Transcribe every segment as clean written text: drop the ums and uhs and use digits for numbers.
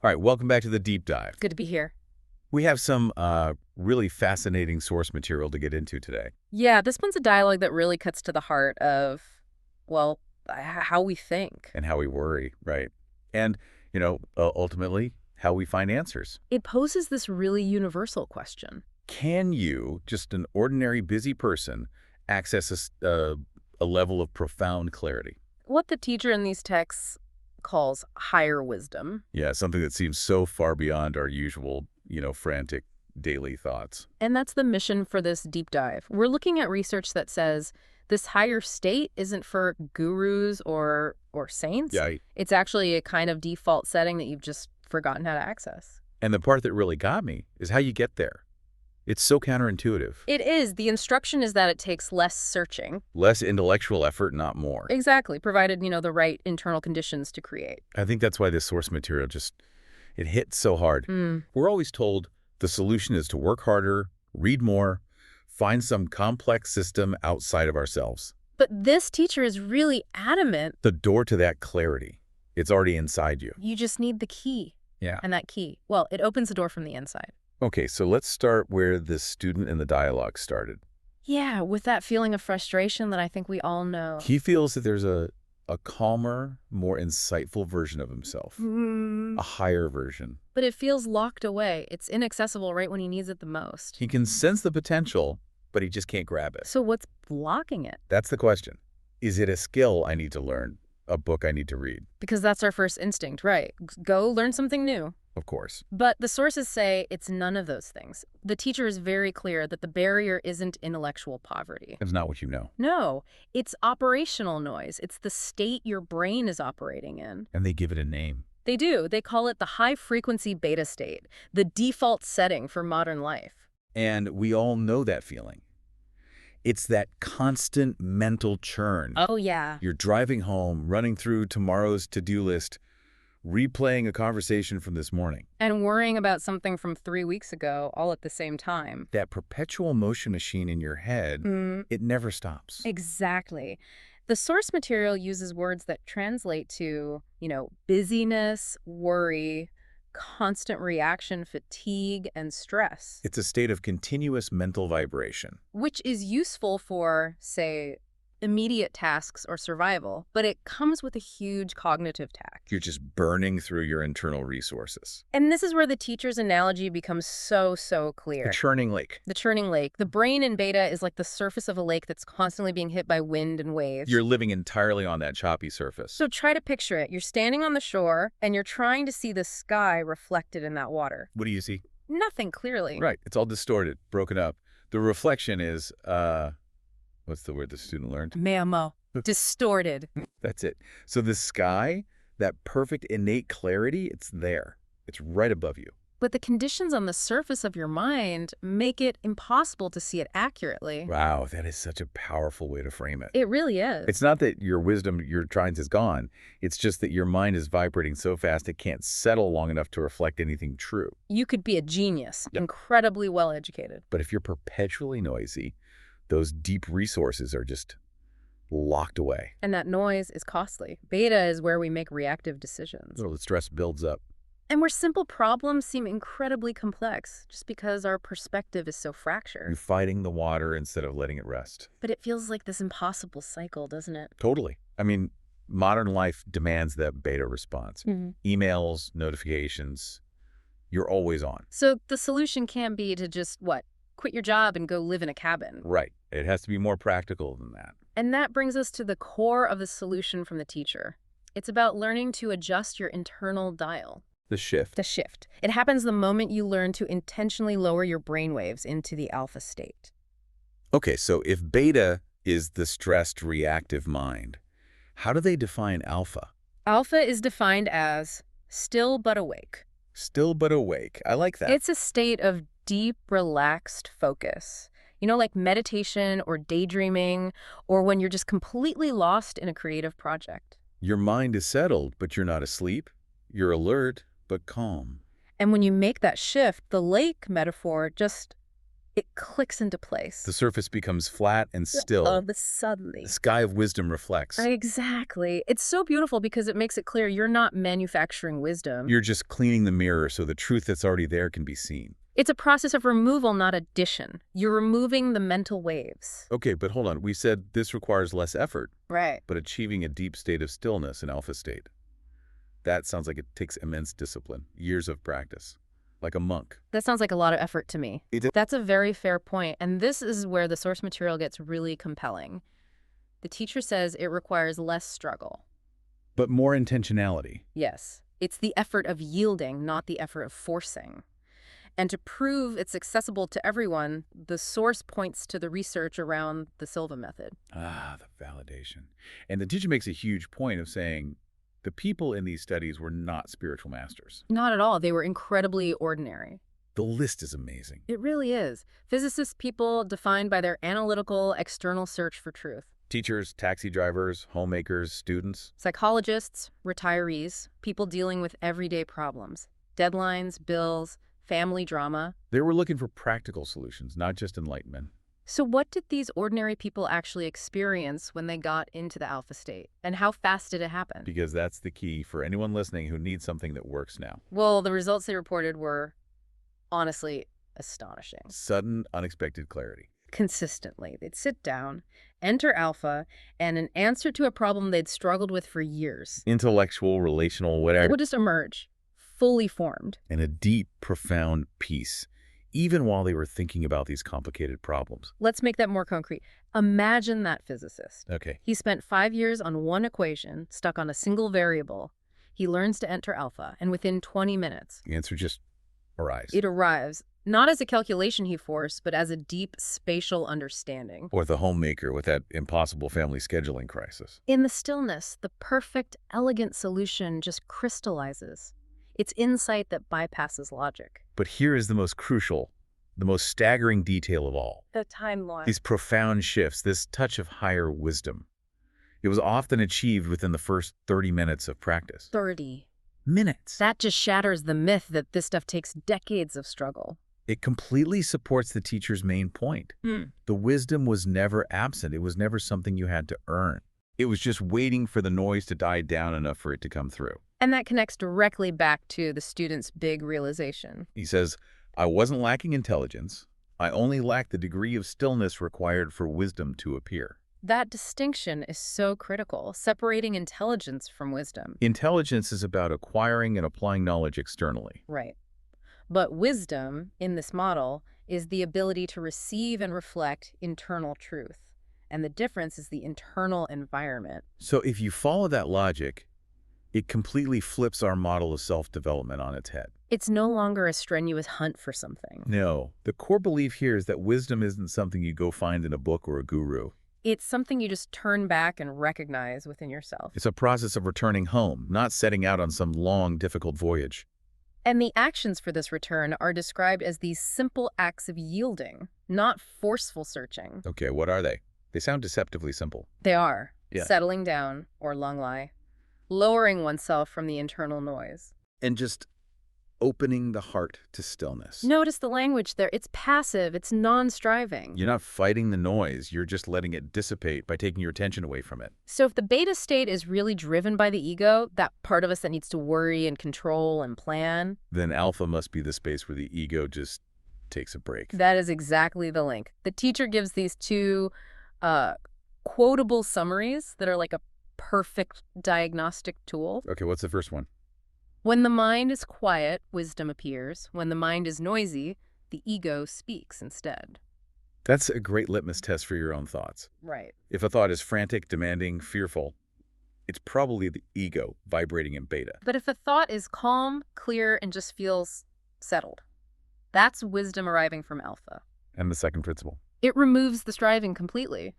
All right, welcome back to the deep dive. Good to be here. We have some really fascinating source material to get into today. Yeah, this one's a dialogue that really cuts to the heart of, well, how we think. And how we worry, right? And, ultimately, how we find answers. It poses this really universal question. Can you, just an ordinary busy person, access a level of profound clarity? What the teacher in these texts calls higher wisdom. Yeah, something that seems so far beyond our usual, frantic daily thoughts. And that's the mission for this deep dive. We're looking at research that says this higher state isn't for gurus or saints. Yeah. It's actually a kind of default setting that you've just forgotten how to access. And the part that really got me is how you get there. It's so counterintuitive. It is. The instruction is that it takes less searching. Less intellectual effort, not more. Exactly, provided, the right internal conditions to create. I think that's why this source material it hits so hard. We're always told the solution is to work harder, read more, find some complex system outside of ourselves. But this teacher is really adamant. The door to that clarity, it's already inside you. You just need the key. Yeah. And that key, well, it opens the door from the inside. Okay, so let's start where the student in the dialogue started. Yeah, with that feeling of frustration that I think we all know. He feels that there's a calmer, more insightful version of himself. A higher version. But it feels locked away. It's inaccessible right when he needs it the most. He can sense the potential, but he just can't grab it. So what's blocking it? That's the question. Is it a skill I need to learn? A book I need to read? Because that's our first instinct, right? Go learn something new. Of course. But the sources say it's none of those things. The teacher is very clear that the barrier isn't intellectual poverty. It's not what you know. No, it's operational noise. It's the state your brain is operating in. And they give it a name. They do. They call it the high-frequency beta state, the default setting for modern life. And we all know that feeling. It's that constant mental churn. Oh, yeah. You're driving home, running through tomorrow's to-do list, replaying a conversation from this morning. And worrying about something from 3 weeks ago all at the same time. That perpetual motion machine in your head, it never stops. Exactly. The source material uses words that translate to, busyness, worry, constant reaction, fatigue, and stress. It's a state of continuous mental vibration. Which is useful for, say, immediate tasks or survival, but it comes with a huge cognitive tax. You're just burning through your internal resources. And this is where the teacher's analogy becomes so clear. The churning lake. The churning lake. The brain in beta is like the surface of a lake that's constantly being hit by wind and waves. You're living entirely on that choppy surface. So try to picture it. You're standing on the shore, and you're trying to see the sky reflected in that water. What do you see? Nothing, clearly. Right. It's all distorted, broken up. The reflection is, what's the word the student learned? Mamo. Distorted. That's it. So the sky, that perfect innate clarity, it's there. It's right above you. But the conditions on the surface of your mind make it impossible to see it accurately. Wow, that is such a powerful way to frame it. It really is. It's not that your wisdom, your triance is gone. It's just that your mind is vibrating so fast it can't settle long enough to reflect anything true. You could be a genius, Yep. incredibly well-educated. But if you're perpetually noisy, those deep resources are just locked away. And that noise is costly. Beta is where we make reactive decisions. So the stress builds up. And where simple problems seem incredibly complex just because our perspective is so fractured. You're fighting the water instead of letting it rest. But it feels like this impossible cycle, doesn't it? Totally. I mean, modern life demands that beta response. Emails, notifications, you're always on. So the solution can't be to just, quit your job and go live in a cabin. Right. It has to be more practical than that. And that brings us to the core of the solution from the teacher. It's about learning to adjust your internal dial. The shift. The shift. It happens the moment you learn to intentionally lower your brainwaves into the alpha state. Okay, so if beta is the stressed, reactive mind, how do they define alpha? Alpha is defined as still but awake. Still but awake. I like that. It's a state of deep, relaxed focus. Like meditation or daydreaming, or when you're just completely lost in a creative project. Your mind is settled, but you're not asleep. You're alert, but calm. And when you make that shift, the lake metaphor just it clicks into place. The surface becomes flat and still. Of suddenly. The sky of wisdom reflects. Exactly. It's so beautiful because it makes it clear you're not manufacturing wisdom. You're just cleaning the mirror so the truth that's already there can be seen. It's a process of removal, not addition. You're removing the mental waves. Okay, but hold on. We said this requires less effort, Right. but achieving a deep state of stillness in alpha state. That sounds like it takes immense discipline, years of practice, like a monk. That sounds like a lot of effort to me. That's a very fair point, and this is where the source material gets really compelling. The teacher says it requires less struggle. But more intentionality. Yes. It's the effort of yielding, not the effort of forcing. And to prove it's accessible to everyone, the source points to the research around the Silva method. Ah, the validation. And the teacher makes a huge point of saying the people in these studies were not spiritual masters. Not at all. They were incredibly ordinary. The list is amazing. It really is. Physicists, people defined by their analytical, external search for truth. Teachers, taxi drivers, homemakers, students. Psychologists, retirees, people dealing with everyday problems. Deadlines, bills, family drama. They were looking for practical solutions, not just enlightenment. So what did these ordinary people actually experience when they got into the alpha state? And how fast did it happen? Because that's the key for anyone listening who needs something that works now. Well, the results they reported were, honestly, astonishing. Sudden, unexpected clarity. Consistently. They'd sit down, enter alpha, and an answer to a problem they'd struggled with for years Intellectual, relational, whatever. would just emerge, fully formed. And a deep, profound peace, even while they were thinking about these complicated problems. Let's make that more concrete. Imagine that physicist. Okay. He spent 5 years on one equation, stuck on a single variable. He learns to enter alpha, and within 20 minutes, The answer just arrives. it arrives, not as a calculation he forced, but as a deep spatial understanding. Or the homemaker with that impossible family scheduling crisis. In the stillness, the perfect, elegant solution just crystallizes. It's insight that bypasses logic. But here is the most crucial, the most staggering detail of all. The timeline. These profound shifts, this touch of higher wisdom. It was often achieved within the first 30 minutes of practice. 30. Minutes. That just shatters the myth that this stuff takes decades of struggle. It completely supports the teacher's main point. The wisdom was never absent. It was never something you had to earn. It was just waiting for the noise to die down enough for it to come through. And that connects directly back to the student's big realization. He says, I wasn't lacking intelligence. I only lacked the degree of stillness required for wisdom to appear. That distinction is so critical, separating intelligence from wisdom. Intelligence is about acquiring and applying knowledge externally. Right. But wisdom, in this model, is the ability to receive and reflect internal truth. And the difference is the internal environment. So if you follow that logic, it completely flips our model of self-development on its head. It's no longer a strenuous hunt for something. No, the core belief here is that wisdom isn't something you go find in a book or a guru. It's something you just turn back and recognize within yourself. It's a process of returning home, not setting out on some long, difficult voyage. And the actions for this return are described as these simple acts of yielding, not forceful searching. Okay, what are they? They sound deceptively simple. They are Yeah. settling down, or lung lie, lowering oneself from the internal noise. And just opening the heart to stillness. Notice the language there. It's passive. It's non-striving. You're not fighting the noise. You're just letting it dissipate by taking your attention away from it. So if the beta state is really driven by the ego, that part of us that needs to worry and control and plan, Then alpha must be the space where the ego just takes a break. that is exactly the link. The teacher gives these two quotable summaries that are like a perfect diagnostic tool. Okay, what's the first one? When the mind is quiet, wisdom appears. When the mind is noisy, the ego speaks instead. That's a great litmus test for your own thoughts. Right. If a thought is frantic, demanding, fearful, it's probably the ego vibrating in beta. But if a thought is calm, clear, and just feels settled, that's wisdom arriving from alpha. And the second principle. It removes the striving completely.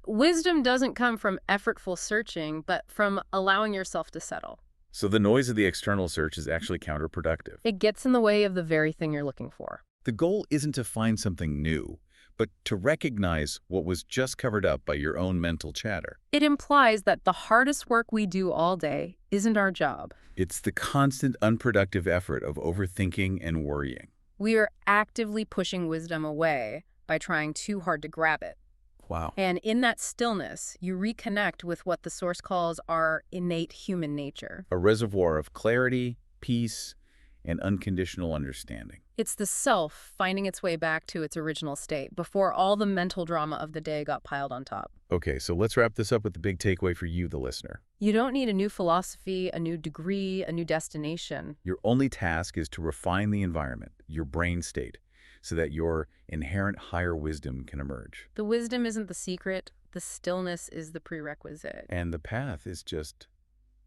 Wisdom doesn't come from effortful searching, but from allowing yourself to settle. So the noise of the external search is actually counterproductive. It gets in the way of the very thing you're looking for. The goal isn't to find something new, but to recognize what was just covered up by your own mental chatter. It implies that the hardest work we do all day isn't our job. It's the constant unproductive effort of overthinking and worrying. We are actively pushing wisdom away by trying too hard to grab it. Wow. And in that stillness, you reconnect with what the Source calls our innate human nature. A reservoir of clarity, peace, and unconditional understanding. It's the self finding its way back to its original state before all the mental drama of the day got piled on top. Okay, so let's wrap this up with the big takeaway for you, the listener. You don't need a new philosophy, a new degree, a new destination. Your only task is to refine the environment, your brain state, so that your inherent higher wisdom can emerge. The wisdom isn't the secret, the stillness is the prerequisite. And the path is just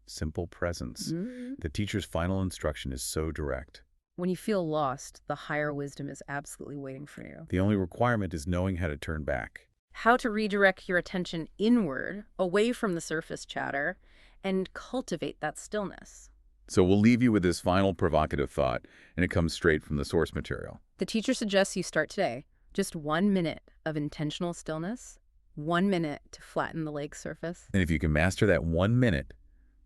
simple presence. Mm. The teacher's final instruction is so direct. When you feel lost, the higher wisdom is absolutely waiting for you. The only requirement is knowing how to turn back. How to redirect your attention inward, away from the surface chatter, and cultivate that stillness. So we'll leave you with this final provocative thought, and it comes straight from the source material. The teacher suggests you start today. Just 1 minute of intentional stillness, 1 minute to flatten the lake's surface. And if you can master that 1 minute,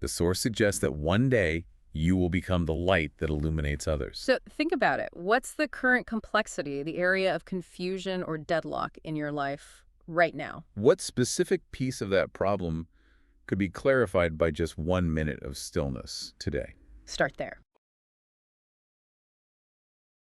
the source suggests that one day you will become the light that illuminates others. So think about it. What's the current complexity, the area of confusion or deadlock in your life right now? What specific piece of that problem could be clarified by just 1 minute of stillness today? Start there.